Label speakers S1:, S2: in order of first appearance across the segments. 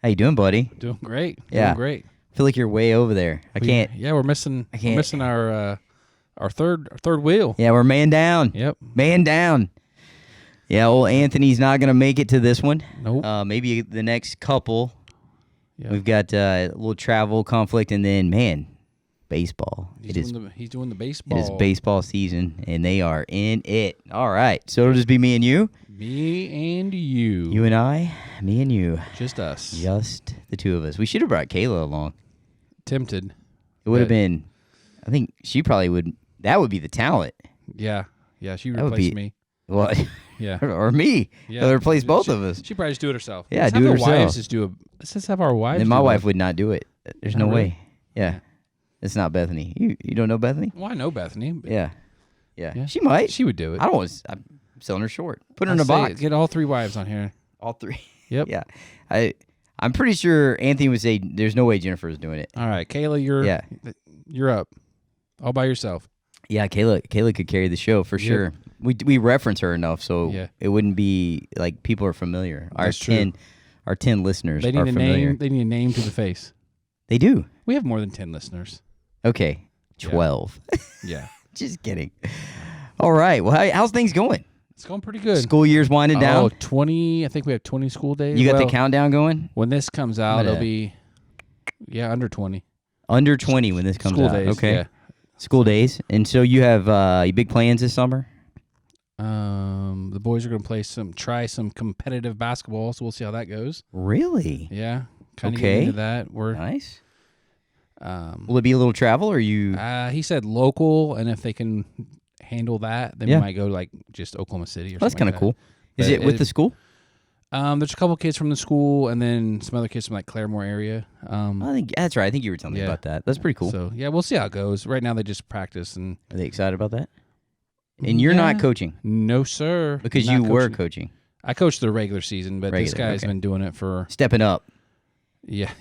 S1: How you doing, buddy?
S2: Doing great.
S1: Yeah.
S2: Doing great.
S1: I feel like you're way over there. I can't.
S2: Yeah, we're missing our third wheel.
S1: Yeah, we're man down.
S2: Yep.
S1: Man down. Yeah, old Anthony's not going to make it to this one.
S2: Nope.
S1: Maybe the next couple.
S2: Yep.
S1: We've got a little travel conflict, and then, man, baseball.
S2: He's doing the baseball.
S1: It is baseball season, and they are in it. All right, so it'll just be me and you.
S2: Me and you.
S1: You and I, me and you.
S2: Just us.
S1: Just the two of us. We should have brought Kayla along.
S2: Tempted.
S1: It would have been, I think she probably would, that would be the talent.
S2: Yeah. Yeah, she
S1: That would
S2: replaced
S1: be-
S2: me.
S1: Well,
S2: Yeah.
S1: or me.
S2: Yeah.
S1: It'll replace both of us.
S2: She probably just do it herself.
S1: Yeah,
S2: Let's
S1: do
S2: have
S1: it
S2: our
S1: herself.
S2: Wives just do a. Let's just have our wives.
S1: And my
S2: do
S1: wife
S2: it.
S1: would not do it. There's
S2: Not
S1: no
S2: really?
S1: way. Yeah. It's not Bethany. You don't know Bethany?
S2: Well, I know Bethany. But
S1: Yeah.
S2: Yeah.
S1: She might.
S2: She would do it.
S1: I don't want to, I'm selling her short. Put her
S2: I
S1: in a
S2: say
S1: box.
S2: Get all three wives on here.
S1: All three.
S2: Yep.
S1: Yeah. I'm pretty sure Anthony would say there's no way Jennifer is doing it.
S2: All right, Kayla, you're up, all by yourself.
S1: Yeah, Kayla could carry the show for sure. We reference her enough, so it wouldn't be like people are familiar.
S2: That's true.
S1: Our 10 listeners
S2: They need
S1: are
S2: a
S1: familiar.
S2: name. They need a name to the face.
S1: They do.
S2: We have more than 10 listeners.
S1: Okay, 12.
S2: Yeah.
S1: Just kidding. All right. Well, how's things going?
S2: It's going pretty good.
S1: School year's winding down.
S2: Oh, 20. I think we have 20 school days.
S1: You got the countdown going?
S2: When this comes out, it'll be under 20.
S1: Under 20 when this comes
S2: School
S1: out.
S2: days,
S1: Okay.
S2: yeah.
S1: School days. And so you have big plans this summer?
S2: The boys are going to try some competitive basketball, so we'll see how that goes.
S1: Really?
S2: Yeah. Kind of
S1: Okay.
S2: get into that. We're
S1: Nice. Will it be a little travel, or you?
S2: he said local, and if they can handle that, then we might go to like just Oklahoma City or
S1: That's
S2: something
S1: kind of
S2: like
S1: cool.
S2: that.
S1: Is it with the school?
S2: There's a couple kids from the school, and then some other kids from like Claremore area.
S1: I think that's right. I think you were telling me about that. That's pretty cool.
S2: So yeah, we'll see how it goes. Right now, they just practice, and
S1: Are they excited about that? And you're not coaching
S2: No, sir.
S1: because
S2: Not
S1: you were coaching.
S2: I coached the regular season, but this guy's been doing it for
S1: Stepping up.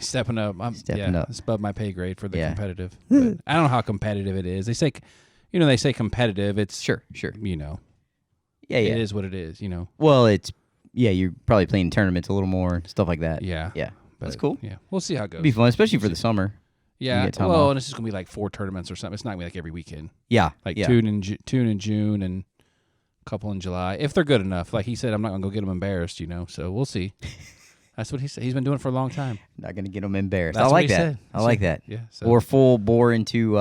S2: stepping up.
S1: Stepping up.
S2: It's above my pay grade for the competitive. But I don't know how competitive it is. They say, they say competitive. It's
S1: Sure.
S2: Yeah.
S1: It
S2: It is what it is.
S1: Well, you're probably playing tournaments a little more, stuff like that.
S2: Yeah.
S1: Yeah.
S2: But,
S1: That's cool.
S2: Yeah, we'll see how it goes.
S1: It'd be fun, especially for the summer.
S2: Yeah.
S1: get time
S2: Well,
S1: off.
S2: and it's just gonna be like 4 tournaments or something. It's not gonna be like every weekend.
S1: Yeah.
S2: Like
S1: yeah.
S2: two in June and a couple in July, if they're good enough. Like he said, I'm not gonna go get them embarrassed. So we'll see. That's what he said. He's been doing it for a long time.
S1: Not going to get them embarrassed.
S2: That's
S1: I
S2: what
S1: like
S2: he
S1: that.
S2: said.
S1: I like that.
S2: Yeah. So.
S1: Or full bore into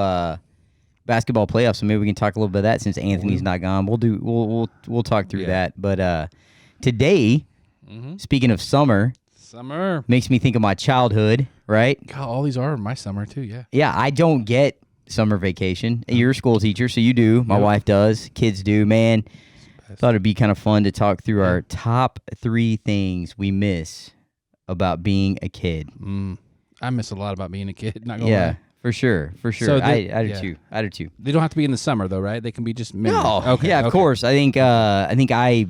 S1: basketball playoffs. So maybe we can talk a little bit of that since Anthony's not gone. We'll talk through that. But today, speaking of summer, makes me think of my childhood. Right?
S2: God, all these are my summer too. Yeah.
S1: Yeah, I don't get summer vacation. You're a school teacher, so you do. My wife does. Kids do. Man, thought it'd be kind of fun to talk through our top 3 things we miss about being a kid.
S2: I miss a lot about being a kid. Not gonna lie.
S1: For sure.
S2: So
S1: I do too. I do too.
S2: They don't have to be in the summer though, right? They can be just memories.
S1: No.
S2: Okay.
S1: Yeah, of course. I think I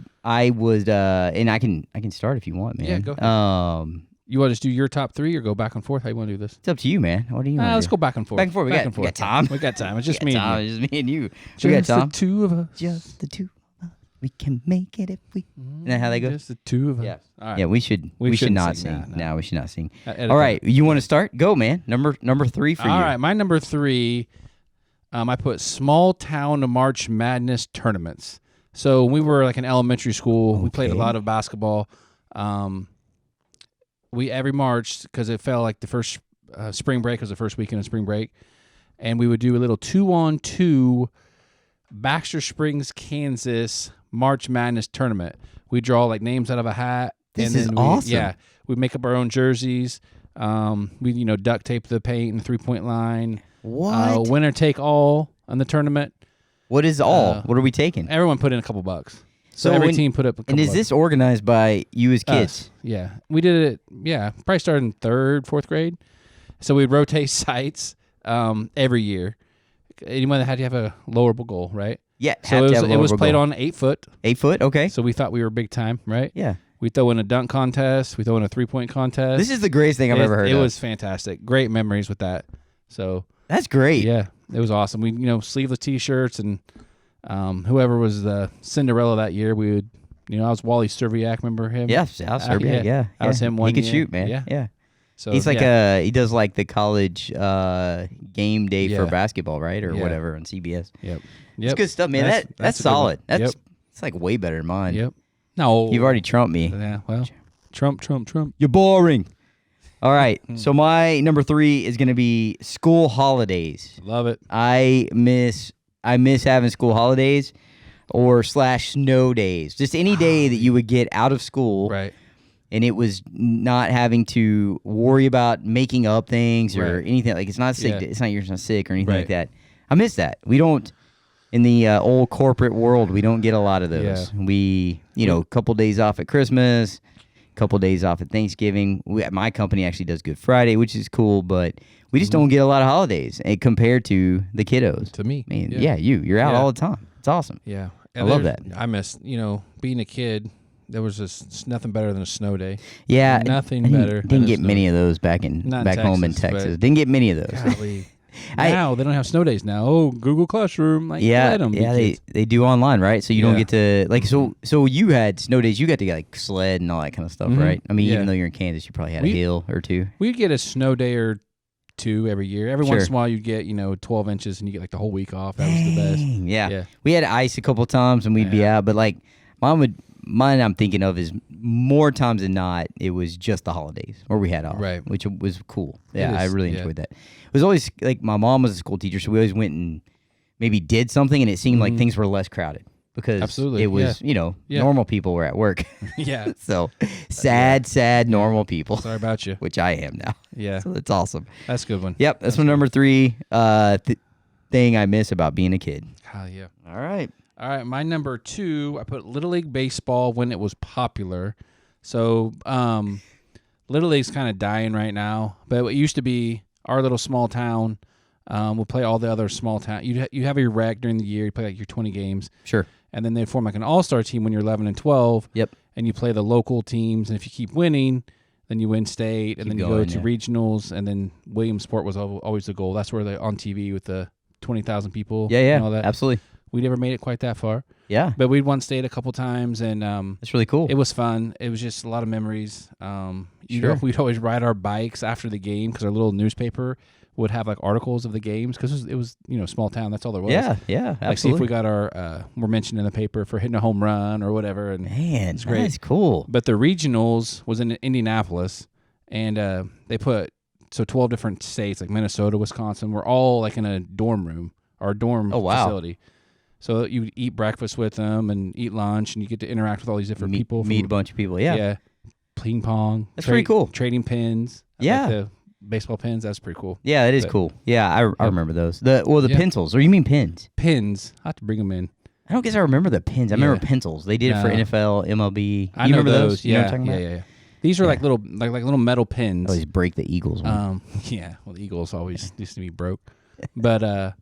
S1: would and I can start if you want, man.
S2: Yeah, go ahead. You want to just do your top 3 or go back and forth? How you want to do this?
S1: It's up to you, man. What do you want?
S2: Let's go back and forth.
S1: Back and forth. We got time.
S2: We got time. It's just me and you.
S1: It's just me and you.
S2: Just
S1: We got time.
S2: the two of us.
S1: Just the two of us. We can make it if we. Isn't that how they go?
S2: Just the two of us.
S1: Yeah.
S2: All right.
S1: Yeah, we should
S2: shouldn't
S1: not
S2: sing.
S1: sing.
S2: No.
S1: No, we should not sing.
S2: Edit
S1: All right, you want to start? Go, man. Number 3 for you.
S2: All right, my number 3, I put small town March Madness tournaments. So when we were like in elementary school, we played a lot of basketball. We every March, because it fell like the first spring break was the first weekend of spring break, and we would do a little 2-on-2 Baxter Springs, Kansas March Madness tournament. We draw like names out of a hat.
S1: This is awesome.
S2: Yeah, we make up our own jerseys. We duct tape the paint and the 3-point line.
S1: What?
S2: Winner take all on the tournament.
S1: What is all? What are we taking?
S2: Everyone put in a couple bucks. So every team put up a couple
S1: And is
S2: bucks.
S1: this organized by you as kids?
S2: Us. Yeah. We did it, probably started in 3rd, 4th grade. So we'd rotate sites every year. Anyone that had to have a lowerable goal, right?
S1: Yeah.
S2: So it was played on 8 foot.
S1: 8 foot? Okay.
S2: So we thought we were big time, right?
S1: Yeah.
S2: We throw in a dunk contest. We throw in a 3-point contest.
S1: This is the greatest thing I've ever heard of.
S2: It was fantastic. Great memories with that. So
S1: That's great.
S2: yeah, it was awesome. We sleeveless T-shirts and whoever was the Cinderella that year, we would I was Wally Serviak. Remember him?
S1: Yeah, South Serbia. Yeah.
S2: I was him one
S1: He could
S2: year.
S1: shoot, man.
S2: Yeah.
S1: Yeah.
S2: So
S1: he's like he does like the college game day for basketball, right, or whatever on CBS.
S2: Yep.
S1: It's good stuff, man. That's solid. It's like way better than mine.
S2: Yep. No,
S1: you've already trumped me.
S2: Yeah. Well, Trump.
S1: You're boring. All right. So my number 3 is going to be school holidays.
S2: Love it.
S1: I miss having school holidays or / snow days. Just any day that you would get out of school.
S2: Right.
S1: And it was not having to worry about making up things or anything. Like it's not sick. It's not you're not sick or anything like that. I miss that. We don't in the old corporate world. We don't get a lot of those. Yeah. We a couple days off at Christmas, a couple days off at Thanksgiving. My company actually does Good Friday, which is cool, but we just don't get a lot of holidays compared to the kiddos.
S2: To me,
S1: man, you're out all the time. It's awesome.
S2: Yeah,
S1: I love that.
S2: I miss being a kid. There was just nothing better than a snow day.
S1: Yeah,
S2: nothing better.
S1: Didn't get many of those back home in Texas. Didn't get many of those.
S2: Golly. Now they don't have snow days now. Oh, Google Classroom. Like, let them.
S1: Yeah, they do online, right? So you don't get to like so you had snow days. You got to get like sled and all that kind of stuff, right? I mean, even though you're in Kansas, you probably had a hill or two.
S2: We'd get a snow day or two every year. Every once in a while, you'd get 12 inches and you get like the whole week off. That was the best.
S1: Yeah, we had ice a couple times and we'd be out, but like mine I'm thinking of is more times than not, it was just the holidays where we had off, right? Which was cool. Yeah, I really enjoyed that. It was always like my mom was a school teacher, so we always went and maybe did something, and it seemed like things were less crowded because it was normal people were at work.
S2: Yeah.
S1: So sad normal people.
S2: Sorry about you.
S1: Which I am now.
S2: Yeah.
S1: So that's awesome.
S2: That's a good one.
S1: Yep, that's my number 3 thing I miss about being a kid.
S2: Hell yeah.
S1: All right,
S2: my number 2, I put Little League Baseball when it was popular. So, Little League's kind of dying right now, but it used to be our little small town. We'll play all the other small town. You have your rec during the year. You play like your 20 games.
S1: Sure.
S2: And then they form like an all-star team when you're 11 and 12.
S1: Yep.
S2: And you play the local teams, and if you keep winning, then you win state, and then you go to regionals, and then Williamsport was always the goal. That's where they're on TV with the 20,000 people.
S1: Yeah,
S2: and all that.
S1: Absolutely.
S2: We never made it quite that far.
S1: Yeah.
S2: But we'd won state a couple times, and
S1: that's really cool.
S2: It was fun. It was just a lot of memories. We'd always ride our bikes after the game because our little newspaper would have like articles of the games because it was small town. That's all there was.
S1: Yeah, absolutely.
S2: Like see if we got our we're mentioned in the paper for hitting a home run or whatever. And
S1: man,
S2: it's great.
S1: That's cool.
S2: But the regionals was in Indianapolis, and they put 12 different states like Minnesota, Wisconsin. We're all like in a dorm room, our dorm facility. So you eat breakfast with them and eat lunch, and you get to interact with all these different people.
S1: Meet a bunch of people. Yeah.
S2: Ping pong.
S1: That's pretty cool.
S2: Trading pins.
S1: Yeah.
S2: Like the baseball pins. That's pretty cool.
S1: Yeah, it is cool. Yeah, I remember those. The pencils. Or you mean pins?
S2: Pins. I have to bring them in.
S1: I don't guess I remember the pins. I remember pencils. They did it for NFL, MLB.
S2: I know
S1: remember
S2: those.
S1: You know what I'm talking
S2: about?
S1: Yeah.
S2: These are like little metal pins.
S1: Always break the Eagles one.
S2: Yeah. Well, the Eagles always used to be broke. But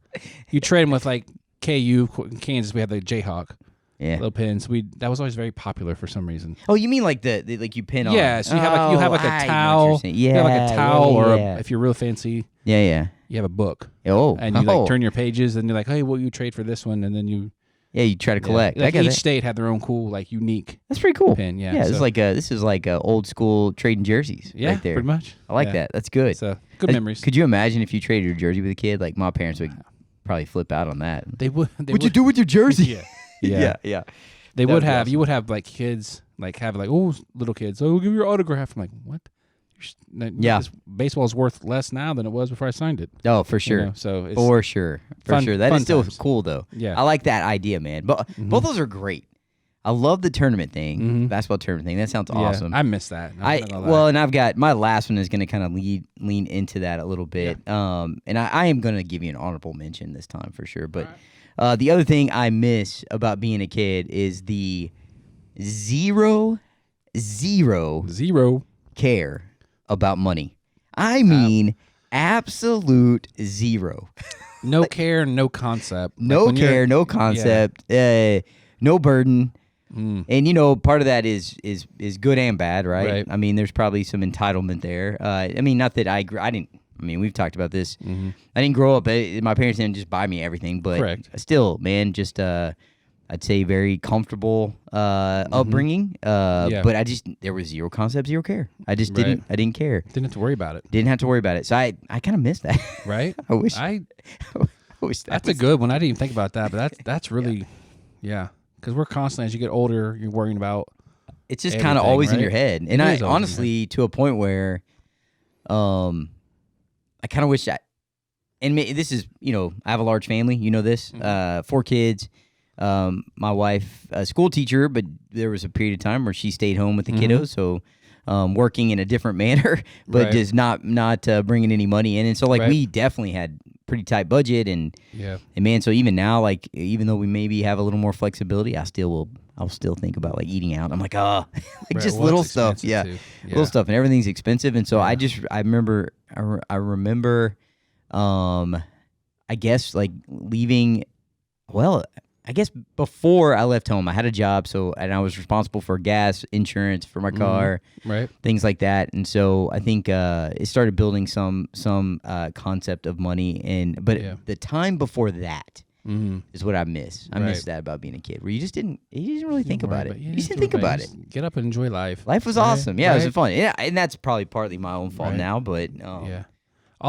S2: you trade them with like KU, in Kansas, we had the Jayhawk.
S1: Yeah,
S2: little pins. That was always very popular for some reason.
S1: Oh, you mean like the like you pin on?
S2: Yeah, so you have like a towel.
S1: Yeah,
S2: you have like a towel, or if you're real fancy.
S1: Yeah.
S2: You have a book.
S1: Oh,
S2: and you like turn your pages, and you're like, hey, you trade for this one, and then you.
S1: Yeah, you try to collect.
S2: Like each state had their own cool, like unique.
S1: That's pretty cool.
S2: Pin. Yeah.
S1: Yeah, this is like old school trading jerseys.
S2: Yeah,
S1: right there.
S2: Pretty much.
S1: I like that. That's good.
S2: So good memories.
S1: Could you imagine if you traded your jersey with a kid? Like my parents would probably flip out on that.
S2: They would.
S1: What'd you do with your jersey?
S2: Yeah. They would have.
S1: Awesome.
S2: You would have like kids, like have like little kids. Oh, we'll give you your autograph. I'm like, what? Baseball is worth less now than it was before I signed it.
S1: Oh, for sure.
S2: So it's
S1: for sure. That is still cool though.
S2: Yeah,
S1: I like that idea, man. But both those are great. I love the tournament thing, basketball tournament thing. That sounds awesome.
S2: I miss that.
S1: And I've got my last one is going to kind of lean into that a little bit. Yeah. And I am going to give you an honorable mention this time for sure. But the other thing I miss about being a kid is the zero care about money. I mean, absolute zero.
S2: No care, no concept.
S1: No care, no concept. No burden. And part of that is good and bad, right? I mean, there's probably some entitlement there. I mean, not that I didn't. I mean, we've talked about this. I didn't grow up. My parents didn't just buy me everything, but still, man, just I I'd say very comfortable upbringing. But there was zero concept, zero care. I just didn't care.
S2: Didn't have to worry about it.
S1: Didn't have to worry about it. So I kind of miss that.
S2: Right?
S1: I wish
S2: that's a good one. I didn't even think about that, but that's really, because we're constantly, as you get older, you're worrying about.
S1: It's just kind of always in your head. And I honestly, to a point where I kind of wish this is, I have a large family, this, 4 kids. My wife, a school teacher, but there was a period of time where she stayed home with the kiddos. So working in a different manner, but just not bringing any money in. And so we definitely had pretty tight budget and man, so even now, even though we maybe have a little more flexibility, I'll still think about eating out. I'm like, just little stuff. Little stuff, and everything's expensive. And so I remember, I guess leaving, I guess before I left home, I had a job, and I was responsible for gas, insurance for my car, things like that. And so I think it started building some concept of money, but the time before that is what I miss. I miss that about being a kid, where you just didn't really think about it. You just didn't think about it.
S2: Get up and enjoy life.
S1: Life was awesome. Yeah, it was fun. Yeah, and that's probably partly my own fault now, but
S2: I'll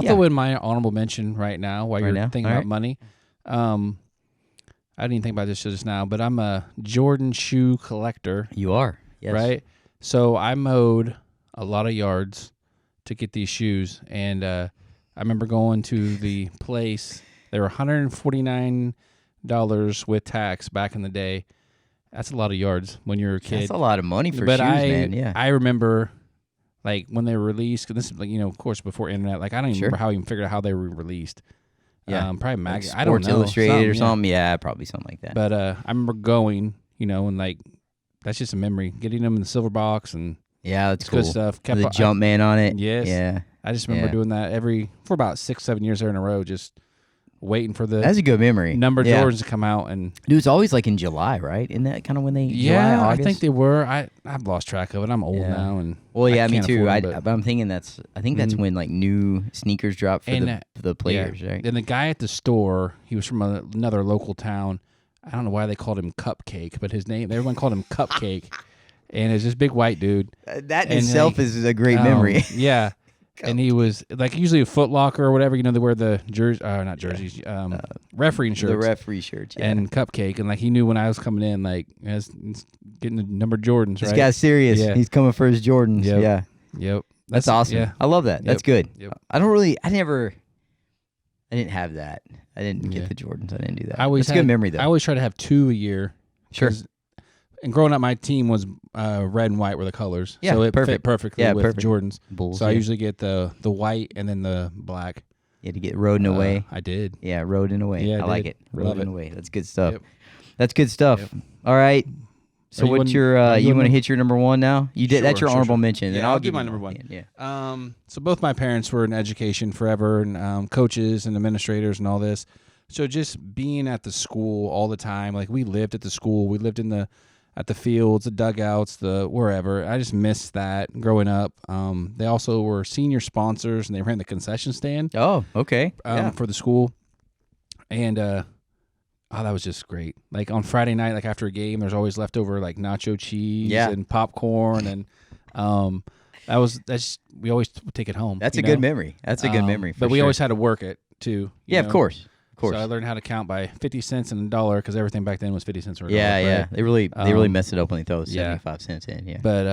S2: throw in my honorable mention right now while you're thinking about money. I didn't even think about this just now, but I'm a Jordan shoe collector.
S1: You are, yes.
S2: Right? So I mowed a lot of yards to get these shoes, and I remember going to the place. They were $149 with tax back in the day. That's a lot of yards when you're a kid.
S1: That's a lot of money for shoes, man. Yeah.
S2: I remember, when they were released, because this is, of course, before internet. I don't even remember how I even figured out how they were released. Yeah, probably magazine. I don't know.
S1: Sports Illustrated or something. Yeah, probably something like that.
S2: But I remember going, and that's just a memory. Getting them in the silver box and
S1: that's cool.
S2: Good stuff.
S1: Kept the jump man on it.
S2: Yes.
S1: Yeah.
S2: I just remember doing that for about 6-7 years there in a row, just waiting for the
S1: that's a good memory.
S2: Number Jordans to come out. And
S1: dude, it's always in July, right? Isn't that kind of when they
S2: July,
S1: August?
S2: I think they were. I've lost track of it. I'm old now, and
S1: me too. But I'm thinking that's when new sneakers drop for the players, right?
S2: And the guy at the store, he was from another local town. I don't know why they called him Cupcake, but everyone called him Cupcake, and it's this big white dude.
S1: That in itself is a great memory.
S2: Yeah. And he was usually a Foot Locker or whatever, they wear the not jerseys, refereeing shirts.
S1: The referee shirts,
S2: and Cupcake, and he knew when I was coming in, as getting the number Jordans.
S1: This guy's serious. Yeah. He's coming for his Jordans.
S2: Yep.
S1: That's awesome. Yeah. I love that. Yep. That's good.
S2: Yep.
S1: I didn't have that. I didn't get the Jordans. I didn't do that. It's a good memory though.
S2: I always try to have 2 a year.
S1: Sure.
S2: And growing up, my team was red and white were the colors.
S1: Yeah,
S2: so it
S1: perfect.
S2: fit perfectly with Jordans.
S1: Bulls,
S2: so I usually get the white and then the black.
S1: You had to get Road and Away.
S2: I did.
S1: Yeah, Road and Away.
S2: Yeah,
S1: I like it. Road and Away. That's good stuff.
S2: Yep.
S1: That's good stuff. Yep. All right. So what's your you want to hit your number one now? You did. That's your honorable mention.
S2: Yeah,
S1: and
S2: I'll give my number one. Yeah. So both my parents were in education forever, and coaches and administrators and all this. So just being at the school all the time, we lived at the school. We lived at the fields, the dugouts, the wherever. I just missed that growing up. They also were senior sponsors, and they ran the concession stand.
S1: Oh, okay.
S2: For the school. And that was just great. On Friday night, after a game, there's always leftover nacho cheese and popcorn, and we always take it home.
S1: That's a good memory. That's a good memory.
S2: But we always had to work it too.
S1: Yeah, of course.
S2: So I learned how to count by 50 cents and $1 because everything back then was 50 cents or $1.
S1: Yeah.
S2: Right?
S1: They really mess it up when they throw 75 cents in. Yeah.
S2: But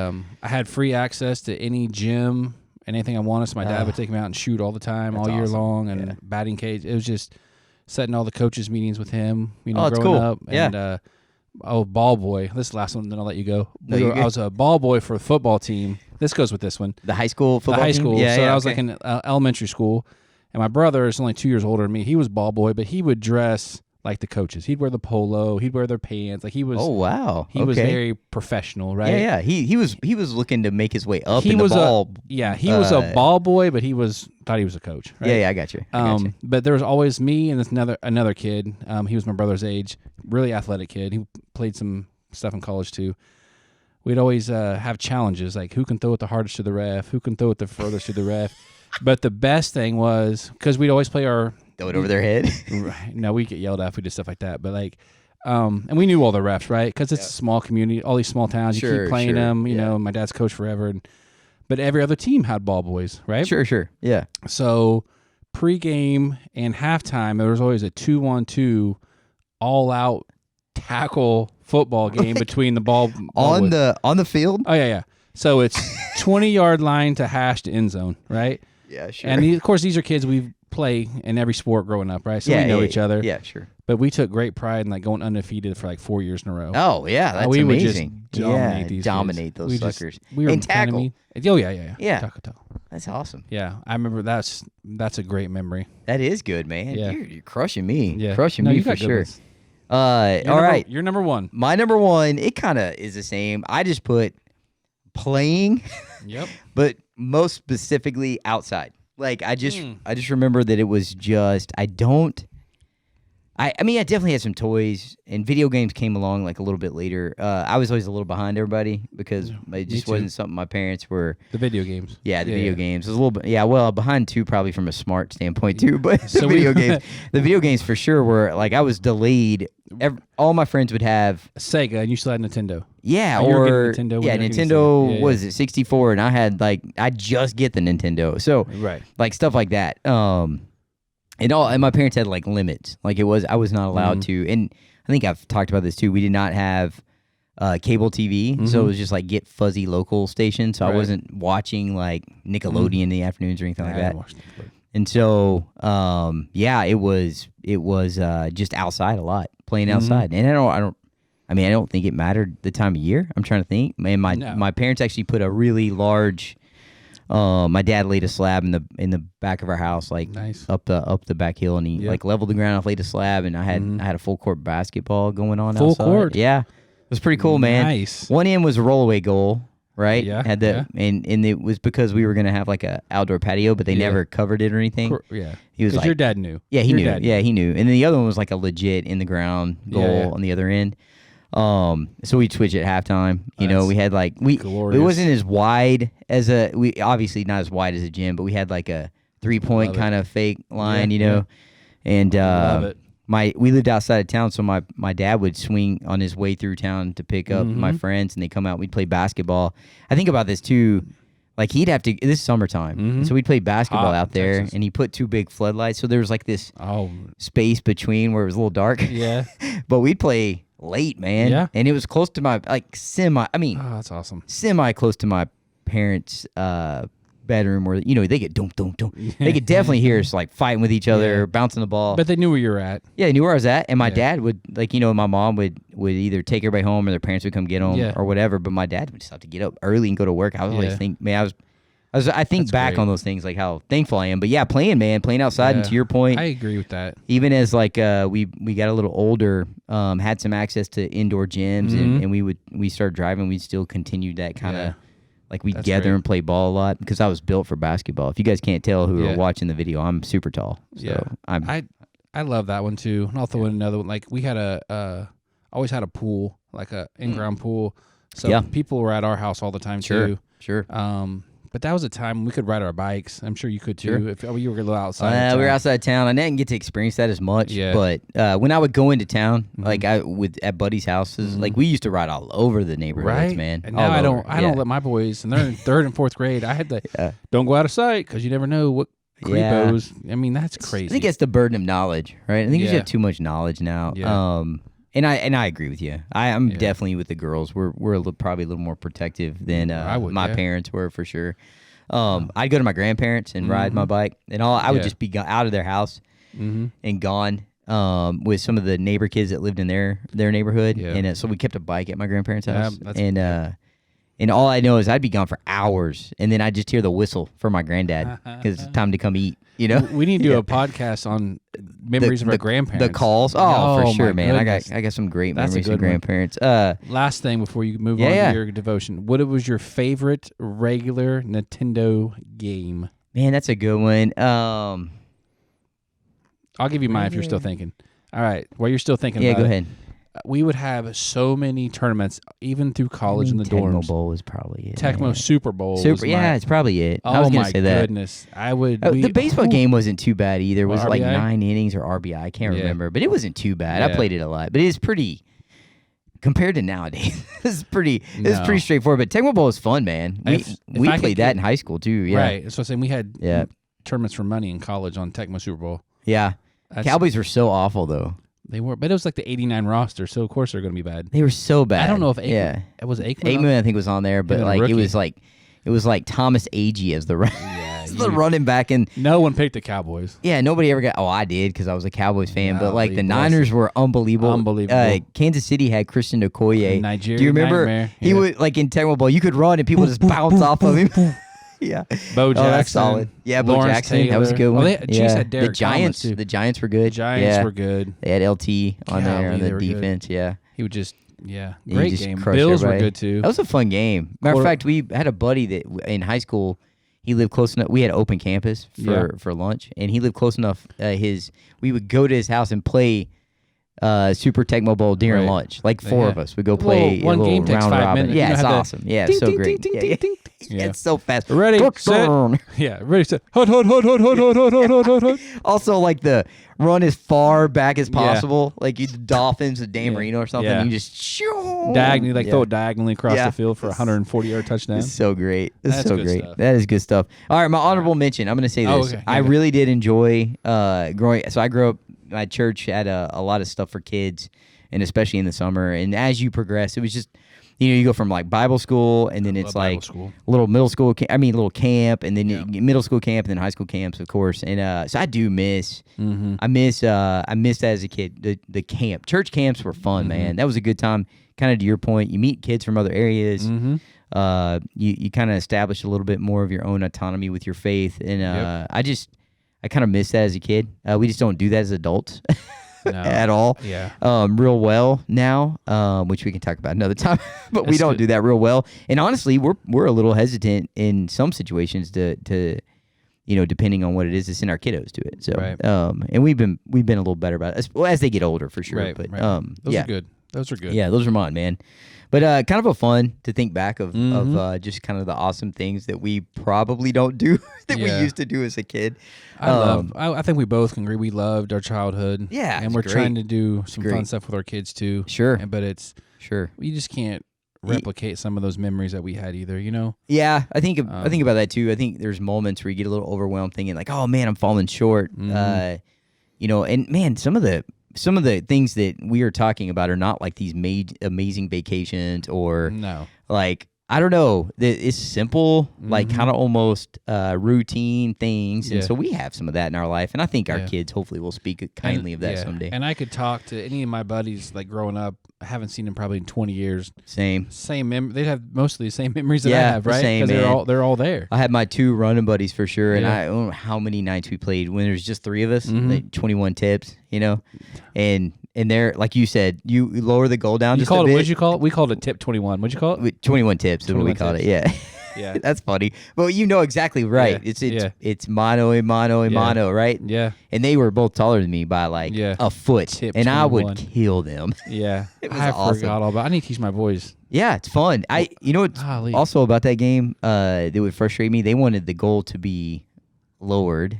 S2: I had free access to any gym and anything I wanted. So my dad would take me out and shoot all the time, all year long, and batting cage. It was just setting all the coaches meetings with him. Growing
S1: cool.
S2: up.
S1: Yeah.
S2: And ball boy. This is the last one, then I'll let you go. I was a ball boy for a football team. This goes with this one.
S1: The high school football.
S2: The high school.
S1: Team? Yeah,
S2: so I was in elementary school. And my brother is only 2 years older than me. He was ball boy, but he would dress like the coaches. He'd wear the polo. He'd wear their pants. He was.
S1: Oh wow!
S2: He was very professional, right?
S1: Yeah. He was looking to make his way up in the ball.
S2: He was a ball boy, but thought he was a coach. Right?
S1: Yeah, I got you.
S2: But there was always me and this another kid. He was my brother's age, really athletic kid. He played some stuff in college too. We'd always have challenges who can throw it the hardest to the ref, who can throw it the furthest to the ref. But the best thing was, because we'd always play our...
S1: Throw it over their head?
S2: Right. No, we get yelled at if we did stuff like that. But And we knew all the refs, right? Because it's a small community, all these small towns. You keep playing them. You know, my dad's coached forever. But every other team had ball boys, right?
S1: Sure. Yeah.
S2: So pregame and halftime, there was always a 2-on-2 all-out tackle football game between the ball
S1: on
S2: boys.
S1: On the field.
S2: Oh yeah. So it's 20-yard line to hash to end zone, right?
S1: Yeah, sure.
S2: And of course, these are kids we play in every sport growing up, right? So we know each other.
S1: Yeah, sure.
S2: But we took great pride in like going undefeated for like 4 years in a row.
S1: Oh yeah, that's
S2: we
S1: amazing.
S2: Would just dominate these
S1: dominate
S2: kids.
S1: those suckers.
S2: We were
S1: and tackle.
S2: Oh yeah. Tackle.
S1: That's awesome.
S2: Yeah, I remember that's a great memory.
S1: That is good, man.
S2: Yeah.
S1: You're crushing me.
S2: Yeah,
S1: crushing me for sure. All right,
S2: you're number one.
S1: My number one, it kind of is the same. I just put playing.
S2: Yep.
S1: But most specifically outside. Like I just remember that it was just I mean, I definitely had some toys, and video games came along like a little bit later. I was always a little behind everybody because it just wasn't something my parents were.
S2: The video games.
S1: Yeah, the video games. It was a little bit. Yeah, well, behind too, probably from a smart standpoint too. But the video games for sure were like I was delayed. All my friends would have
S2: Sega, and you still had Nintendo.
S1: Yeah,
S2: or Nintendo.
S1: Yeah, Nintendo was it 64, and I just get the Nintendo. So like stuff like that. And my parents had like limits. Like I was not allowed to. And I think I've talked about this too. We did not have cable TV, so it was just like get fuzzy local stations. So I wasn't watching like Nickelodeon in the afternoons or anything like that. And so it was just outside a lot, playing outside. And I don't think it mattered the time of year. I'm trying to think. Man, my parents actually put a really large. My dad laid a slab in the back of our house, like up the back hill, and he like leveled the ground off, laid a slab, and I had a full court basketball going on outside.
S2: Full court,
S1: yeah, it was pretty cool, man.
S2: Nice.
S1: One end was a rollaway goal, right?
S2: Yeah,
S1: and it was because we were gonna have like a outdoor patio, but they never covered it or anything.
S2: Yeah,
S1: he was like,
S2: your dad knew.
S1: Yeah, he knew. Yeah, he knew. And then the other one was like a legit in the ground goal on the other end. So we'd switch at halftime. You know, we had like it wasn't as wide as obviously not as wide as a gym, but we had like a 3-point kind of fake line, you know. And
S2: Love it.
S1: We lived outside of town, so my dad would swing on his way through town to pick up my friends, and they come out. We'd play basketball. I think about this too. Like he'd have to. This is summertime, so we'd play basketball out there, Texas. And he put 2 big floodlights, so there was like this space between where it was a little dark.
S2: Yeah,
S1: but we'd play late, man. Yeah, and it was close to my semi. I mean,
S2: that's awesome.
S1: Semi close to my parents' bedroom, where they get don't. They could definitely hear us like fighting with each other, bouncing the ball.
S2: But they knew where you were at.
S1: Yeah, they knew where I was at, and my dad would my mom would either take everybody home or their parents would come get them or whatever. But my dad would just have to get up early and go to work. I was always think, man, I think
S2: That's
S1: back
S2: great.
S1: on those things, like how thankful I am. But yeah, playing outside, and to your point,
S2: I agree with that.
S1: Even as like we got a little older, had some access to indoor gyms, and we started driving. We still continued that kind of like we'd gather and play ball a lot because I was built for basketball. If you guys can't tell who are watching the video, I'm super tall. So
S2: I love that one too. And I'll throw in another one. Like we had always had a pool, like a in-ground pool. So people were at our house all the time too.
S1: Sure.
S2: But that was a time when we could ride our bikes. I'm sure you could too. If you were a little outside.
S1: We were outside of town. I didn't get to experience that as much. Yeah. But when I would go into town, like at buddies' houses, like we used to ride all over the neighborhoods, man.
S2: And now I don't let my boys, and they're in 3rd and 4th grade. I had to don't go out of sight because you never know what creepos. I mean, that's crazy.
S1: I think it's the burden of knowledge, right? I think you have too much knowledge now.
S2: Yeah.
S1: And I agree with you. I'm definitely with the girls. We're probably a little more protective than my parents were for sure. I'd go to my grandparents and ride my bike, and I would just be out of their house and gone with some of the neighbor kids that lived in their neighborhood. Yeah. And so we kept a bike at my grandparents' house, and all I know is I'd be gone for hours, and then I'd just hear the whistle for my granddad because it's time to come eat. You know,
S2: we need to do a podcast on memories of our grandparents.
S1: The calls, for sure, man. Goodness. I got some great memories of grandparents.
S2: Last thing before you move on to your devotion, what was your favorite regular Nintendo game?
S1: Man, that's a good one.
S2: I'll give you mine if you're still thinking. All right, while you're still thinking,
S1: go ahead.
S2: we would have so many tournaments, even through college in the dorms.
S1: Tecmo Bowl was probably it.
S2: Tecmo Super Bowl.
S1: It's probably it. I was
S2: Oh
S1: gonna
S2: my
S1: say that.
S2: goodness! I would.
S1: The baseball game wasn't too bad either. It was like
S2: RBI?
S1: 9 innings or RBI. I can't remember, but it wasn't too bad. I
S2: Yeah.
S1: played it a lot, but it's pretty compared to nowadays. It's pretty straightforward. But Tecmo Bowl is fun, man. We played that in high school too. Yeah,
S2: Right. That's what I'm saying. We had tournaments for money in college on Tecmo Super Bowl.
S1: Yeah. Cowboys were so awful though.
S2: They were, but it was like the '89 roster, so of course they're going to be bad.
S1: They were so bad.
S2: I don't know if Aikman, was Aikman.
S1: Aikman, I think, was on there, but it was like Thomas Agee as the running back, and
S2: no one picked the Cowboys.
S1: Yeah, nobody ever got. Oh, I did because I was a Cowboys fan, but like the Niners were unbelievable. Kansas City had Christian Okoye.
S2: Nigeria.
S1: Do you remember?
S2: Nightmare.
S1: He would like in Tecmo Bowl. You could run and people just bounce off of him. Yeah,
S2: Bo Jackson.
S1: That's solid. Yeah, Bo
S2: Lawrence
S1: Jackson.
S2: Taylor.
S1: That was a good one.
S2: Had Derek
S1: Giants.
S2: Thomas, too.
S1: The Giants were good.
S2: Giants were good.
S1: They had LT on there on
S2: they
S1: the
S2: were
S1: defense.
S2: good.
S1: Yeah,
S2: He would just
S1: He
S2: great
S1: just
S2: game.
S1: crushed
S2: Bills
S1: everybody.
S2: were good too.
S1: That was a fun game. Matter of fact, we had a buddy that in high school. He lived close enough. We had open campus for lunch, and he lived close enough. We would go to his house and play Super Tecmo Bowl during lunch. Like four of us would go play
S2: one game takes
S1: round
S2: 5
S1: robin.
S2: minutes.
S1: Yeah, it's awesome. Yeah, it's so great.
S2: Yeah.
S1: It's so fast.
S2: Ready, set. Yeah, ready, set. Hut.
S1: Also, like the run as far back as possible. Like you Dolphins, Dan Marino or something.
S2: Yeah.
S1: You just
S2: diagonally, throw it diagonally across the field for a 140-yard touchdown.
S1: It's so great.
S2: That's
S1: so
S2: good
S1: great.
S2: stuff.
S1: That is good stuff. All right, my honorable mention. I'm going to say this.
S2: Okay.
S1: I really did enjoy growing. So I grew up. My church had a lot of stuff for kids, and especially in the summer. And as you progress, it was just. You go from like Bible school, and then it's like little middle school. Little camp, and then middle school camp, and then high school camps, of course. And so I do miss. I missed as a kid the camp. Church camps were fun, man. That was a good time. Kind of to your point, you meet kids from other areas. You kind of establish a little bit more of your own autonomy with your faith, and I kind of miss that as a kid. We just don't do that as adults. At all, real well now, which we can talk about another time. But we don't do that real well, and honestly, we're a little hesitant in some situations to depending on what it is to send our kiddos to it. So, and we've been a little better about it as they get older for sure.
S2: Right,
S1: but
S2: those are good. Those are good.
S1: Yeah, those are mine, man. But kind of a fun to think back of just kind of the awesome things that we probably don't do that we used to do as a kid.
S2: I think we both can agree. We loved our childhood.
S1: Yeah,
S2: and we're trying to do some fun stuff with our kids too.
S1: Sure,
S2: but it's we just can't replicate some of those memories that we had either.
S1: Yeah, I think about that too. I think there's moments where you get a little overwhelmed, thinking like, "Oh man, I'm falling short." And man, some of the things that we are talking about are not like these amazing vacations or like I don't know. It's simple, like kind of almost routine things, and so we have some of that in our life. And I think our kids hopefully will speak kindly of that someday.
S2: And I could talk to any of my buddies like growing up. I haven't seen them probably in 20 years.
S1: Same.
S2: They have mostly the same memories that I have, right? Because they're all there.
S1: I had my 2 running buddies for sure, and I don't know how many nights we played when there's just 3 of us, like 21 tips, and they're like you said, you lower the goal down.
S2: What'd you call it? We called it tip 21. What'd you call it?
S1: 21 tips is what we called it. Yeah.
S2: Yeah.
S1: That's funny. Well, exactly right.
S2: Yeah.
S1: It's mano a mano, right?
S2: Yeah.
S1: And they were both taller than me by like a foot.
S2: Tip
S1: and
S2: 21.
S1: I would kill them.
S2: Yeah.
S1: It was
S2: I
S1: awesome.
S2: forgot all about. I need to teach my boys.
S1: Yeah, it's fun. What's also about that game that would frustrate me? They wanted the goal to be lowered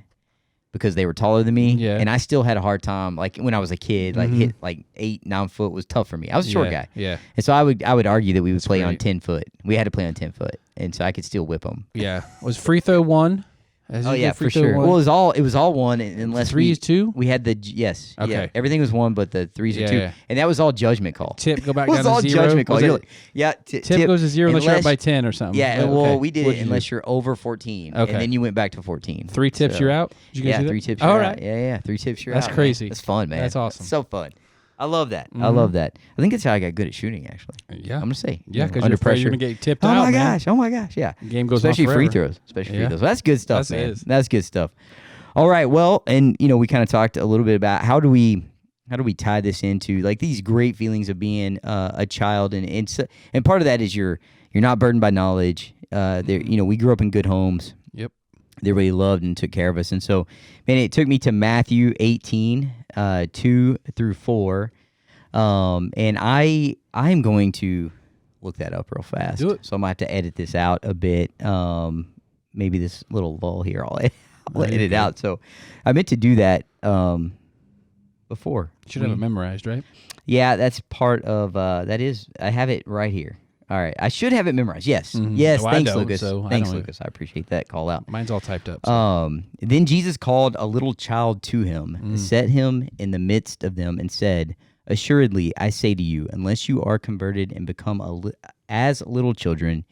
S1: because they were taller than me.
S2: Yeah.
S1: And I still had a hard time, like when I was a kid, like hit like 8-9 foot was tough for me. I was a short guy.
S2: Yeah.
S1: And so I would argue that we would play on 10 foot. We had to play on 10 foot. And so I could still whip them.
S2: Yeah. Was free throw 1?
S1: Oh yeah, for sure. Well, it was all 1 unless
S2: 3 is 2.
S1: We had the yes.
S2: Okay.
S1: Yeah, everything was 1, but the 3s are 2, and that was all judgment call.
S2: Tip go back
S1: it
S2: down
S1: was all
S2: to 0.
S1: Judgment call. Tip
S2: goes to 0 unless you're up by 10 or something.
S1: Yeah. Well, we did it unless you're over 14.
S2: Okay.
S1: And then you went back to 14.
S2: 3 tips, you're out. Did you guys do that?
S1: 3 tips. You're out. Yeah. 3 tips. You're out.
S2: That's crazy.
S1: That's fun, man.
S2: That's awesome.
S1: It's so fun. I love that. I love that. I think that's how I got good at shooting, actually.
S2: Yeah.
S1: I'm gonna say.
S2: Yeah, because
S1: under pressure,
S2: you're gonna get tipped
S1: oh
S2: out.
S1: Oh my gosh. Yeah.
S2: The game goes
S1: especially
S2: on
S1: free
S2: forever.
S1: throws. Free throws. That's good stuff, man. That's good stuff. All right. Well, and we kind of talked a little bit about how do we tie this into like these great feelings of being a child, and part of that is you're not burdened by knowledge. We grew up in good homes.
S2: Yep.
S1: They really loved and took care of us, and so man, it took me to Matthew 18, 2 through 4. And I'm going to look that up real fast.
S2: Do it.
S1: So I'm going to have to edit this out a bit. Maybe this little lull here, I'll edit it out. So I meant to do that before.
S2: Should have it memorized, right?
S1: Yeah, that's part of, I have it right here. All right. I should have it memorized. Yes.
S2: Mm-hmm.
S1: Yes.
S2: Well,
S1: Thanks,
S2: I don't,
S1: Lucas.
S2: so
S1: Thanks, Lucas. I appreciate that call out.
S2: Mine's all typed up. So.
S1: Then Jesus called a little child to him, set him in the midst of them, and said, "Assuredly, I say to you, unless you are converted and become as little children,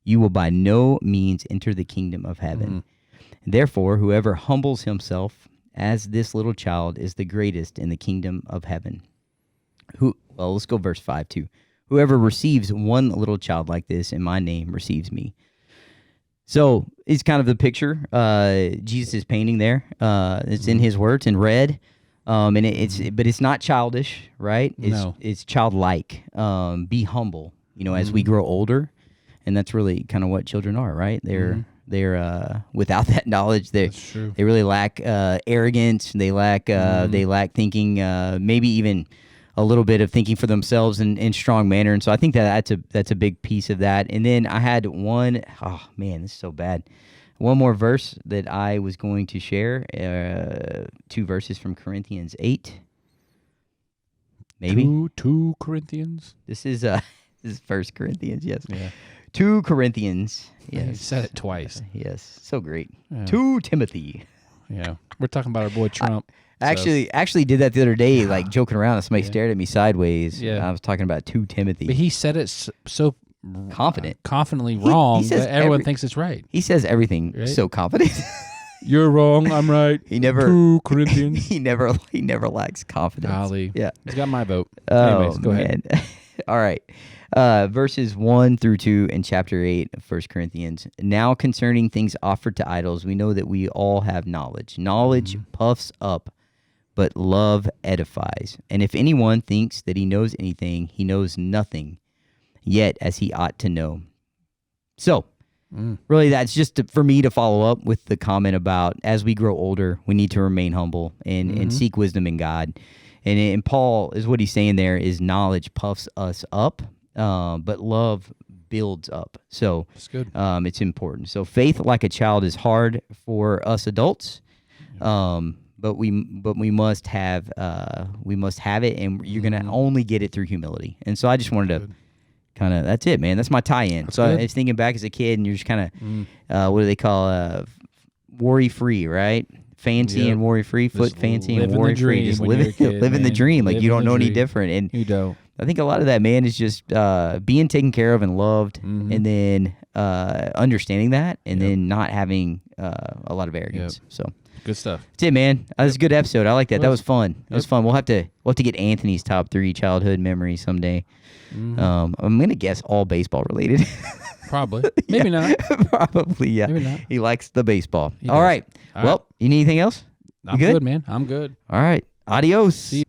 S1: you will by no means enter the kingdom of heaven. Therefore, whoever humbles himself as this little child is the greatest in the kingdom of heaven." Well, let's go verse 5 too. "Whoever receives one little child like this in my name receives me." So it's kind of the picture Jesus is painting there. It's in his words in red, and but it's not childish, right? It's childlike. Be humble. As we grow older, and that's really kind of what children are, right? They're without that knowledge, they really lack arrogance. They lack thinking, maybe even a little bit of thinking for themselves in strong manner. And so I think that's a big piece of that. And then I had one, oh man, this is so bad. One more verse that I was going to share, 2 verses from Corinthians 8. Maybe
S2: 2 Corinthians.
S1: This is 1 Corinthians, yes.
S2: Yeah.
S1: 2 Corinthians. Yes.
S2: You said it twice.
S1: Yes. So great.
S2: Yeah.
S1: 2 Timothy.
S2: Yeah. We're talking about our boy Trump.
S1: Actually did that the other day, like joking around, and somebody stared at me sideways.
S2: Yeah.
S1: I was talking about 2 Timothy.
S2: But he said it so confidently wrong that everyone thinks it's right.
S1: He says everything so confident.
S2: You're wrong, I'm right.
S1: He never
S2: 2 Corinthians.
S1: he never lacks confidence.
S2: Golly.
S1: Yeah.
S2: He's got my vote.
S1: Oh,
S2: anyways, go ahead.
S1: All right. Verses 1 through 2 in chapter 8 of 1 Corinthians. "Now concerning things offered to idols, we know that we all have knowledge. Knowledge puffs up, but love edifies. And if anyone thinks that he knows anything, he knows nothing, yet as he ought to know." So, really, that's just for me to follow up with the comment about as we grow older, we need to remain humble and seek wisdom in God. And Paul is what he's saying there is knowledge puffs us up, but love builds up. So
S2: that's good.
S1: It's important. So faith like a child is hard for us adults, but we must have it, and you're gonna only get it through humility. And so I just wanted to kind of, that's it, man. That's my tie-in. That's good. I was thinking back as a kid, and you're just kind of what do they call worry free, right? Fancy and worry free, fancy and worry free. Just living the dream. Like you don't know any different, and
S2: you don't.
S1: I think a lot of that, man, is just being taken care of and loved, and then understanding that, and then not having a lot of arrogance. So
S2: good stuff.
S1: That's it, man. That was a good episode. I like that. That was fun. It was fun. We'll have to get Anthony's top 3 childhood memories someday. I'm gonna guess all baseball related.
S2: Probably. Maybe not.
S1: Probably, yeah.
S2: Maybe not.
S1: He likes the baseball. All right. Well, you need anything else?
S2: I'm good, man. I'm good.
S1: All right. Adios.
S2: See you.